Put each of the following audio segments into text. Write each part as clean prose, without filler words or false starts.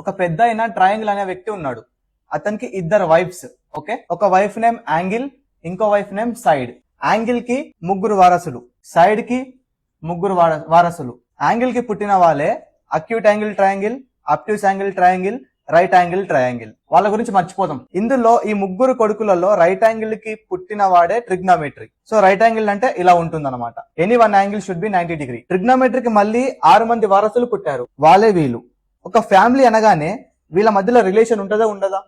ఒక పెద్ద అయిన ట్రయాంగిల్ అనే వ్యక్తి ఉన్నాడు. అతనికి ఇద్దరు వైఫ్స్. ఓకే, ఒక వైఫ్ నేమ్ యాంగిల్, ఇంకో వైఫ్ నేమ్ సైడ్. యాంగిల్ కి ముగ్గురు వారసులు, సైడ్ కి ముగ్గురు వారసులు. యాంగిల్ కి పుట్టిన వాళ్ళే acute angle triangle, obtuse angle triangle, right angle triangle. వాళ్ళ గురించి మర్చిపోదాం. ఇందులో ఈ ముగ్గురు కొడుకులలో రైట్ యాంగిల్ కి పుట్టిన వాడే ట్రిగ్నోమెట్రీ. సో రైట్ యాంగిల్ అంటే ఇలా ఉంటుంది అనమాట. Any one angle should be 90 degree. ట్రిగ్నోమెట్రీకి మళ్ళీ 6 మంది వారసులు పుట్టారు, వాళ్ళే వీళ్ళు. ఒక ఫ్యామిలీ అనగానే వీళ్ళ మధ్యలో రిలేషన్ ఉంటుందా ఉండదా?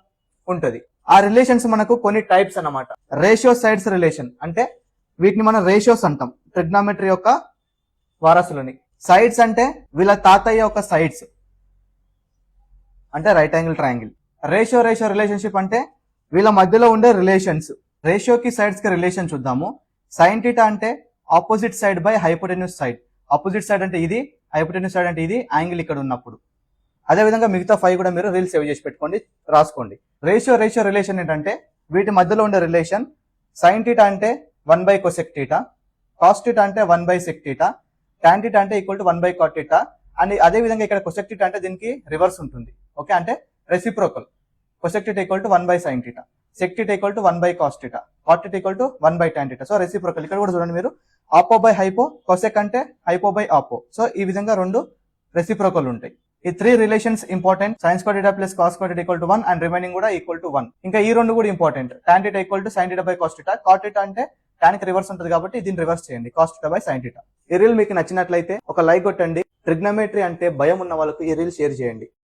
ఉంటది. ఆ రిలేషన్స్ మనకు కొన్ని టైప్స్ అన్నమాట. రేషియో సైడ్స్ రిలేషన్ అంటే వీటిని మనం రేషియోస్ అంటాం, ట్రిగ్నోమెట్రీ యొక్క వారసులని. సైడ్స్ అంటే వీళ్ళ తాతయ్య యొక్క సైడ్స్ అంటే right angle triangle. Ratio relationship అంటే వీళ్ళ మధ్యలో ఉండే రిలేషన్స్. రేషియోకి సైడ్స్ కి రిలేషన్ చూద్దాము. సైన్ థీటా అంటే opposite side by hypotenuse side. Opposite side అంటే ఇది, హైపోటెన్యూస్ సైడ్ అంటే ఇది, యాంగిల్ ఇక్కడ ఉన్నప్పుడు. అదే విధంగా మిగతా 5 కూడా మీరు రీల్ సేవ్ చేసి పెట్టుకోండి, రాసుకోండి. రేషియో రిలేషన్ ఏంటంటే వీటి మధ్యలో ఉండే రిలేషన్. సైన్ థీటా అంటే 1 by cosec theta, cos theta అంటే 1 by sec theta, tan theta అంటే equal to 1 by cot theta. And అదే విధంగా ఇక్కడ కొసెక్ థీటా అంటే దీనికి రివర్స్ ఉంటుంది. ఓకే, అంటే reciprocal. Cosec theta equal to 1 by sine theta, sec theta equal to 1 by cos theta, cot theta equal to 1 by tan theta. So reciprocal. ఇక్కడ కూడా చూడండి మీరు, ఆపో బై హైపో, కొసెక్ అంటే hypo by opp. So ఈ విధంగా రెండు reciprocal ఉంటాయి. ఈ 3 relations important. Sine square theta plus cos square theta equal to 1 and remaining కూడా ఈక్వల్ టు 1. ఇంకా ఈ రెండు కూడా important. Tan theta equal to sine theta by cos theta. Cot theta అంటే టాన్ కి రివర్స్ ఉంటుంది కాబట్టి దీన్ని రివర్స్ చేయండి, cos theta by sine theta. ఈ రీల్ మీకు నచ్చినట్లయితే ఒక లైక్ కొట్టండి. ట్రిగ్నోమెట్రీ అంటే భయం ఉన్న వాళ్ళకు ఈ రీల్ షేర్ చేయండి.